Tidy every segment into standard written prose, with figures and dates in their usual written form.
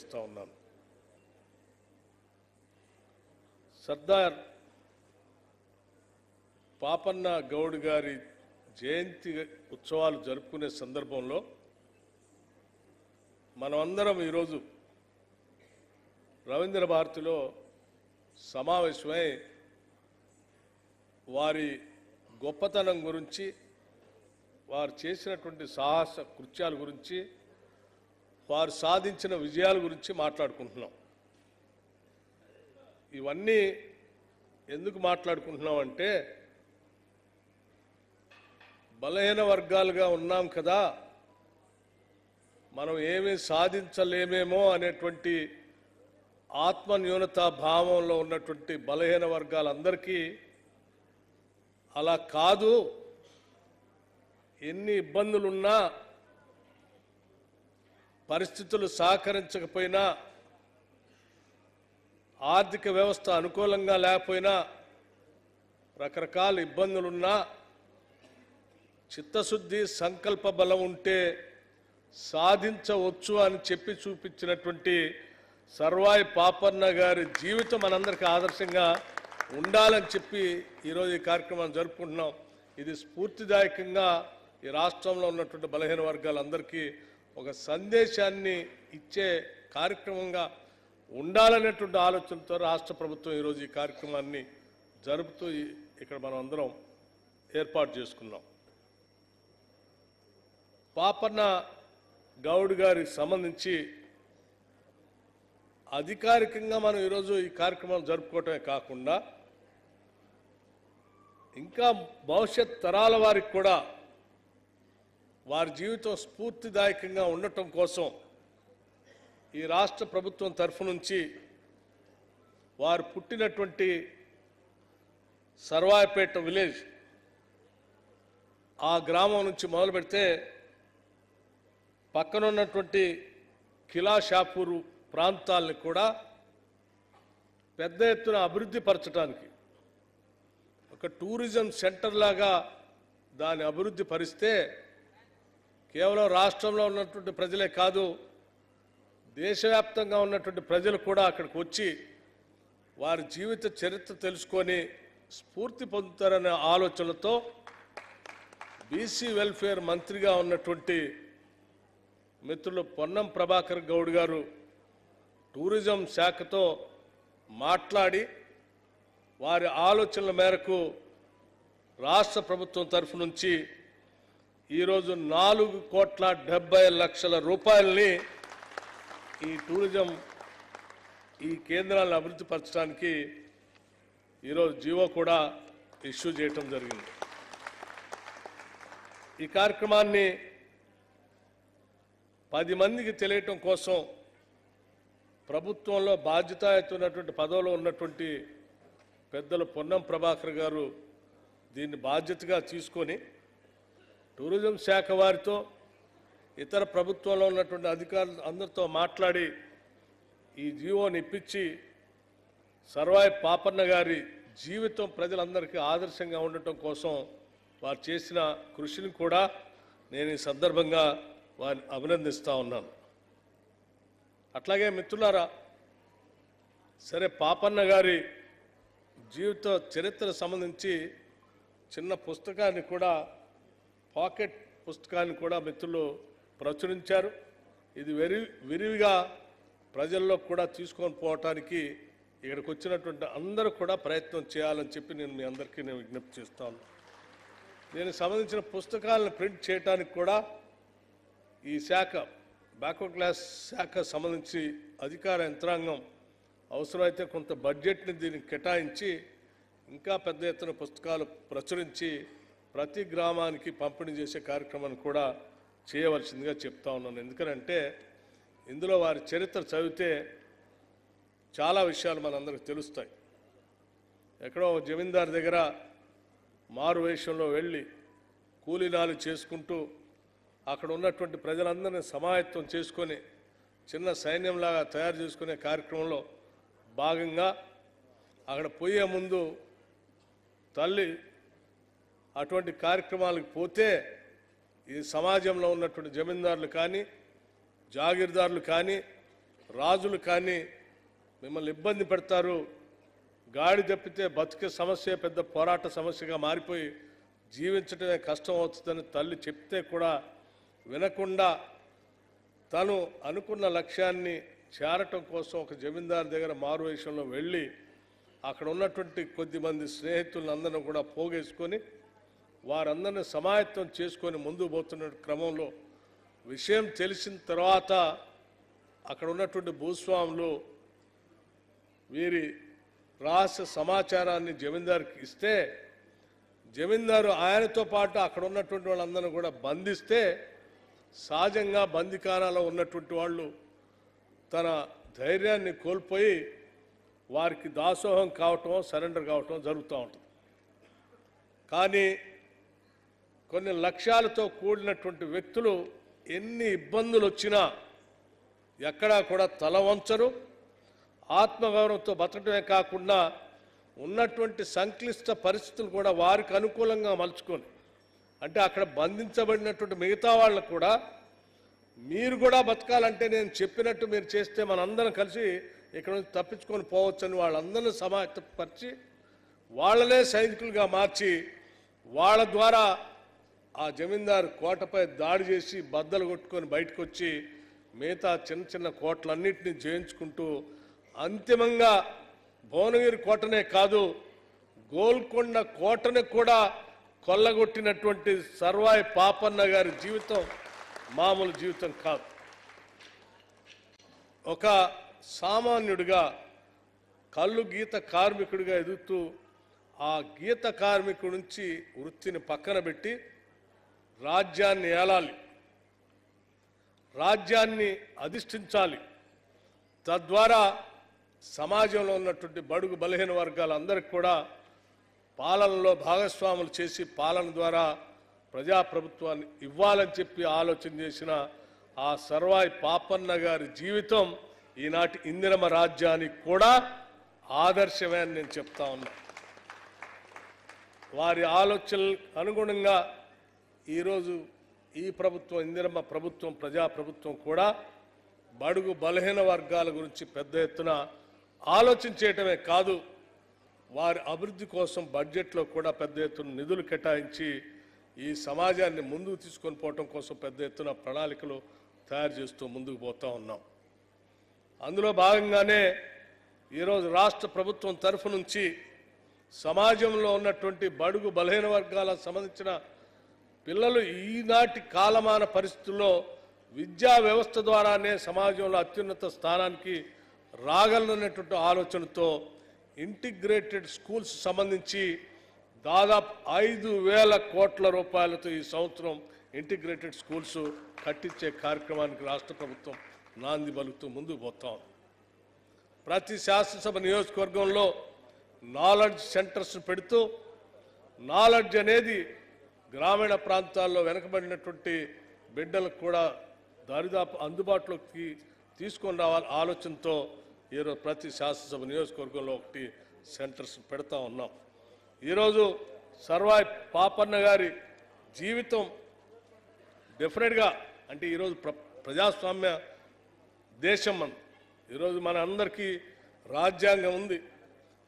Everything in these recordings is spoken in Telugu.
ఇస్తా ఉన్నాను. సర్దార్ పాపన్న గౌడ్ గారి జయంతి ఉత్సవాలు జరుపుకునే సందర్భంలో మనమందరం ఈరోజు రవీంద్ర భారతిలో సమావేశమై వారి గొప్పతనం గురించి, వారు చేసినటువంటి సాహస కృత్యాల గురించి, వారు సాధించిన విజయాల గురించి మాట్లాడుకుంటున్నాం. ఇవన్నీ ఎందుకు మాట్లాడుకుంటున్నాం అంటే, బలహీన వర్గాలుగా ఉన్నాం కదా, మనం ఏమీ సాధించలేమేమో అనేటువంటి ఆత్మన్యూనతా భావంలో ఉన్నటువంటి బలహీన వర్గాలందరికీ అలా కాదు, ఎన్ని ఇబ్బందులున్నా, పరిస్థితులు సహకరించకపోయినా, ఆర్థిక వ్యవస్థ అనుకూలంగా లేకపోయినా, రకరకాల ఇబ్బందులున్నా, చిత్తశుద్ధి సంకల్ప బలం ఉంటే సాధించవచ్చు అని చెప్పి చూపించినటువంటి సర్వాయి పాపన్న గారి జీవితం మనందరికీ ఆదర్శంగా ఉండాలని చెప్పి ఈరోజు ఈ కార్యక్రమాన్ని జరుపుకుంటున్నాం. ఇది స్ఫూర్తిదాయకంగా ఈ రాష్ట్రంలో ఉన్నటువంటి బలహీన వర్గాలందరికీ ఒక సందేశాన్ని ఇచ్చే కార్యక్రమంగా ఉండాలనేటువంటి ఆలోచనతో రాష్ట్ర ప్రభుత్వం ఈరోజు ఈ కార్యక్రమాన్ని జరుపుతూ ఇక్కడ మనం అందరం ఏర్పాటు చేసుకున్నాం. పాపన్న గౌడ్ గారికి సంబంధించి అధికారికంగా మనం ఈరోజు ఈ కార్యక్రమాలు జరుపుకోవటమే కాకుండా, ఇంకా భవిష్యత్ తరాల వారికి కూడా వారి జీవితం స్ఫూర్తిదాయకంగా ఉండటం కోసం ఈ రాష్ట్ర ప్రభుత్వం తరఫు నుంచి వారు పుట్టినటువంటి సర్వాయిపేట విలేజ్, ఆ గ్రామం నుంచి మొదలు పెడితే పక్కనున్నటువంటి కిలా షాపూరు ప్రాంతాలని కూడా పెద్ద ఎత్తున అభివృద్ధి పరచడానికి ఒక టూరిజం సెంటర్ లాగా దాన్ని అభివృద్ధి పరిస్తే కేవలం రాష్ట్రంలో ఉన్నటువంటి ప్రజలే కాదు, దేశవ్యాప్తంగా ఉన్నటువంటి ప్రజలు కూడా అక్కడికి వచ్చి వారి జీవిత చరిత్ర తెలుసుకొని స్ఫూర్తి పొందుతారనే ఆలోచనలతో బీసీ వెల్ఫేర్ మంత్రిగా ఉన్నటువంటి మిత్రులు పొన్నం ప్రభాకర్ గౌడ్ గారు టూరిజం శాఖతో మాట్లాడి వారి ఆలోచనల మేరకు రాష్ట్ర ప్రభుత్వం తరఫు నుంచి ఈరోజు 4,70,00,000 రూపాయలని ఈ టూరిజం ఈ కేంద్రాలను అభివృద్ధి పరచడానికి ఈరోజు జీవో కూడా ఇష్యూ చేయటం జరిగింది. ఈ కార్యక్రమాన్ని 10 మందికి తెలియటం కోసం ప్రభుత్వంలో బాధ్యతాయుతమైనటువంటి పదవిలో ఉన్నటువంటి పెద్దలు పొన్నం ప్రభాకర్ గారు దీన్ని బాధ్యతగా తీసుకొని టూరిజం శాఖ వారితో, ఇతర ప్రభుత్వంలో ఉన్నటువంటి అధికారులు అందరితో మాట్లాడి ఈ జీవోని ఇప్పించి సర్వాయి పాపన్న గారి జీవితం ప్రజలందరికీ ఆదర్శంగా ఉండటం కోసం వారు చేసిన కృషిని కూడా నేను ఈ సందర్భంగా వారిని అభినందిస్తూ ఉన్నాను. అట్లాగే మిత్రులారా, సరే పాపన్న గారి జీవిత చరిత్ర సంబంధించి చిన్న పుస్తకాన్ని కూడా, పాకెట్ పుస్తకాన్ని కూడా మిత్రులు ప్రచురించారు. ఇది విరివిగా ప్రజల్లో కూడా తీసుకొని పోవటానికి ఇక్కడికి వచ్చినటువంటి అందరూ కూడా ప్రయత్నం చేయాలని చెప్పి నేను మీ అందరికీ విజ్ఞప్తి చేస్తాను. దీనికి సంబంధించిన పుస్తకాలను ప్రింట్ చేయడానికి కూడా ఈ శాఖ, బ్యాక్వర్డ్ క్లాస్ శాఖ సంబంధించి అధికార యంత్రాంగం అవసరమైతే కొంత బడ్జెట్ని దీనికి కేటాయించి ఇంకా పెద్ద ఎత్తున పుస్తకాలు ప్రచురించి ప్రతి గ్రామానికి పంపిణీ చేసే కార్యక్రమాన్ని కూడా చేయవలసిందిగా చెప్తా ఉన్నాను. ఎందుకంటే ఇందులో వారి చరిత్ర చదివితే చాలా విషయాలు మనందరికీ తెలుస్తాయి. ఎక్కడో జమీందారు దగ్గర మారు వేషంలో వెళ్ళి కూలీనాలు చేసుకుంటూ అక్కడ ఉన్నటువంటి ప్రజలందరినీ సమాయత్తం చేసుకొని చిన్న సైన్యంలాగా తయారు చేసుకునే కార్యక్రమంలో భాగంగా అక్కడ పోయే ముందు తల్లి అటువంటి కార్యక్రమాలకు పోతే ఈ సమాజంలో ఉన్నటువంటి జమీందారులు కానీ, జాగీర్దారులు కానీ, రాజులు కానీ మిమ్మల్ని ఇబ్బంది పెడతారు, గాడి తప్పితే బతుకే సమస్య పెద్ద పోరాట సమస్యగా మారిపోయి జీవించడమే కష్టం అవుతుందని తల్లి చెప్తే కూడా వినకుండా తను అనుకున్న లక్ష్యాన్ని చేరటం కోసం ఒక జమీందారు దగ్గర మారువేషంలో వెళ్ళి అక్కడ ఉన్నటువంటి కొద్దిమంది స్నేహితులందరినీ కూడా పోగేసుకొని వారందరినీ సమాయత్తం చేసుకొని ముందుకు పోతున్న క్రమంలో విషయం తెలిసిన తర్వాత అక్కడ ఉన్నటువంటి భూస్వాములు వీరి రహస్య సమాచారాన్ని జమీందారుకి ఇస్తే జమీందారు ఆయనతో పాటు అక్కడ ఉన్నటువంటి వాళ్ళందరినీ కూడా బంధిస్తే సహజంగా బందికానాలో ఉన్నటువంటి వాళ్ళు తన ధైర్యాన్ని కోల్పోయి వారికి దాసోహం కావటం సరెండర్ కావటం జరుగుతూ ఉంటుంది. కానీ కొన్ని లక్ష్యాలతో కూడినటువంటి వ్యక్తులు ఎన్ని ఇబ్బందులు వచ్చినా ఎక్కడా కూడా తల వంచరు. ఆత్మగౌరవంతో బతకడమే కాకుండా ఉన్నటువంటి సంక్లిష్ట పరిస్థితులు కూడా వారికి అనుకూలంగా మలుచుకొని, అంటే అక్కడ బంధించబడినటువంటి మిగతా వాళ్ళకు కూడా మీరు కూడా బతకాలంటే నేను చెప్పినట్టు మీరు చేస్తే మనందరం కలిసి ఇక్కడ నుంచి తప్పించుకొని పోవచ్చని వాళ్ళందరినీ సమాయత్తపరిచి వాళ్ళనే సైనికులుగా మార్చి వాళ్ళ ద్వారా ఆ జమీందారు కోటపై దాడి చేసి బద్దలు కొట్టుకొని బయటకు వచ్చి మిగతా చిన్న చిన్న కోటలన్నింటినీ జయించుకుంటూ అంతిమంగా భువనగిరి కోటనే కాదు గోల్కొండ కోటను కూడా కొల్లగొట్టినటువంటి సర్వాయి పాపన్న గారి జీవితం మామూలు జీవితం కాదు. ఒక సామాన్యుడిగా కళ్ళు గీత కార్మికుడిగా ఎదుగుతూ ఆ గీత కార్మికుడి నుంచి వృత్తిని పక్కన పెట్టి రాజ్యాన్ని ఏలాలి, రాజ్యాన్ని అధిష్ఠించాలి, తద్వారా సమాజంలో ఉన్నటువంటి బడుగు బలహీన వర్గాలందరికీ కూడా పాలనలో భాగస్వాములు చేసి పాలన ద్వారా ప్రజాప్రభుత్వాన్ని ఇవ్వాలని చెప్పి ఆలోచన చేసిన ఆ సర్వాయి పాపన్న గారి జీవితం ఈనాటి ఇందిరమ్మ రాజ్యానికి కూడా ఆదర్శమే అని నేను చెప్తా ఉన్నా. వారి ఆలోచనలకు అనుగుణంగా ఈరోజు ఈ ప్రభుత్వం ఇందిరమ్మ ప్రభుత్వం ప్రజాప్రభుత్వం కూడా బడుగు బలహీన వర్గాల గురించి పెద్ద ఎత్తున ఆలోచించేయటమే కాదు, వారి అభివృద్ధి కోసం బడ్జెట్లో కూడా పెద్ద ఎత్తున నిధులు కేటాయించి ఈ సమాజాన్ని ముందుకు తీసుకొని పోవటం కోసం పెద్ద ఎత్తున ప్రణాళికలు తయారు చేస్తూ ముందుకు పోతూ ఉన్నాం. అందులో భాగంగానే ఈరోజు రాష్ట్ర ప్రభుత్వం తరఫు నుంచి సమాజంలో ఉన్నటువంటి బడుగు బలహీన వర్గాలకు సంబంధించిన పిల్లలు ఈనాటి కాలమాన పరిస్థితుల్లో విద్యా వ్యవస్థ ద్వారానే సమాజంలో అత్యున్నత స్థానానికి రాగలనటువంటి ఆలోచనతో ఇంటిగ్రేటెడ్ స్కూల్స్ సంబంధించి దాదాపు 5,000 కోట్ల రూపాయలతో ఈ సంవత్సరం ఇంటిగ్రేటెడ్ స్కూల్స్ కట్టించే కార్యక్రమానికి రాష్ట్ర ప్రభుత్వం నాంది పలుకుతూ ముందుకు పోతాం. ప్రతి శాసనసభ నియోజకవర్గంలో నాలెడ్జ్ సెంటర్స్ పెడుతూ నాలెడ్జ్ అనేది గ్రామీణ ప్రాంతాల్లో వెనుకబడినటువంటి బిడ్డలకు కూడా దరిదాపు అందుబాటులోకి తీసుకొని రావాలి ఆలోచనతో ఈరోజు ప్రతి శాసనసభ నియోజకవర్గంలో ఒకటి సెంటర్స్ పెడతా ఉన్నాం. ఈరోజు సర్వాయి పాపన్న గారి జీవితం డెఫినెట్గా అంటే ఈరోజు ప్రజాస్వామ్య దేశం మన ఈరోజు మన అందరికీ రాజ్యాంగం ఉంది,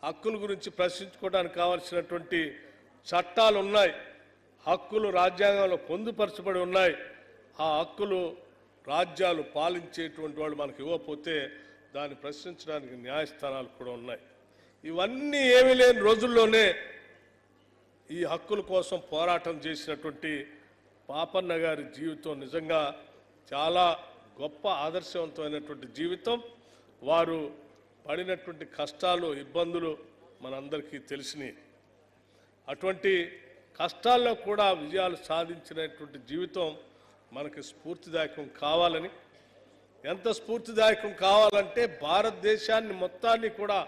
హక్కుల గురించి ప్రశ్నించుకోవడానికి కావాల్సినటువంటి చట్టాలు ఉన్నాయి, హక్కులు రాజ్యాంగంలో పొందుపరచబడి ఉన్నాయి. ఆ హక్కులు రాజ్యాలు పాలించేటువంటి వాళ్ళు మనకు ఇవ్వకపోతే దాన్ని ప్రశ్నించడానికి న్యాయస్థానాలు కూడా ఉన్నాయి. ఇవన్నీ ఏమీ లేని రోజుల్లోనే ఈ హక్కుల కోసం పోరాటం చేసినటువంటి పాపన్న గారి జీవితం నిజంగా చాలా గొప్ప ఆదర్శవంతమైనటువంటి జీవితం. వారు పడినటువంటి కష్టాలు ఇబ్బందులు మనందరికీ తెలిసినాయి. అటువంటి కష్టాల్లో కూడా విజయాలు సాధించినటువంటి జీవితం మనకి స్ఫూర్తిదాయకం కావాలని, ఎంత స్ఫూర్తిదాయకం కావాలంటే భారతదేశాన్ని మొత్తాన్ని కూడా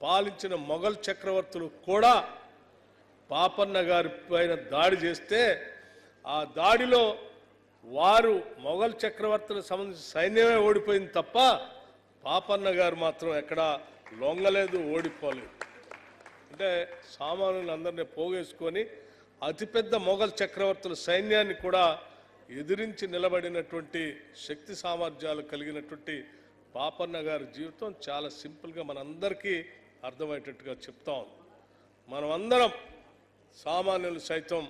పాలించిన మొఘల్ చక్రవర్తులు కూడా పాపన్న గారి పైన దాడి చేస్తే ఆ దాడిలో వారు మొఘల్ చక్రవర్తులకు సంబంధించిన సైన్యమే ఓడిపోయింది తప్ప పాపన్న గారు మాత్రం ఎక్కడా లొంగలేదు, ఓడిపోలేదు. అంటే సామాన్యులందరినీ పోగేసుకొని అతిపెద్ద మొఘల్ చక్రవర్తుల సైన్యాన్ని కూడా ఎదిరించి నిలబడినటువంటి శక్తి సామర్థ్యాలు కలిగినటువంటి పాపన్న గారి జీవితం చాలా సింపుల్గా మనందరికీ అర్థమయ్యేటట్టుగా చెప్తాం. మనమందరం సామాన్యులు సైతం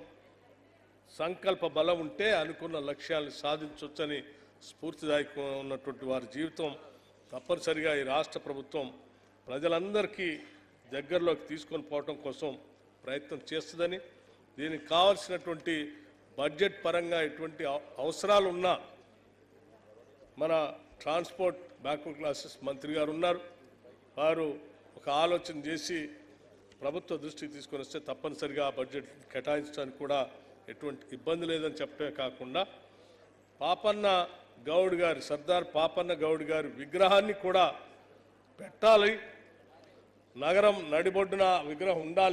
సంకల్ప బలం ఉంటే అనుకున్న లక్ష్యాలను సాధించవచ్చని స్ఫూర్తిదాయకంగా ఉన్నటువంటి వారి జీవితం తప్పనిసరిగా ఈ రాష్ట్ర ప్రభుత్వం ప్రజలందరికీ దగ్గరలోకి తీసుకొని పోవడం కోసం ప్రయత్నం చేస్తుందని, దీనికి కావాల్సినటువంటి బడ్జెట్ పరంగా ఎటువంటి అవసరాలు ఉన్నా మన ట్రాన్స్పోర్ట్ బ్యాక్వర్డ్ క్లాసెస్ మంత్రి గారు ఉన్నారు, వారు ఒక ఆలోచన చేసి ప్రభుత్వ దృష్టికి తీసుకొని వస్తే తప్పనిసరిగా ఆ బడ్జెట్ కేటాయించడానికి కూడా ఎటువంటి ఇబ్బంది లేదని చెప్పడమే కాకుండా పాపన్న గౌడ్ గారి సర్దార్ పాపన్న గౌడ్ గారి విగ్రహాన్ని కూడా పెట్టాలి, నగరం నడిబొడ్డున విగ్రహం ఉండాలి.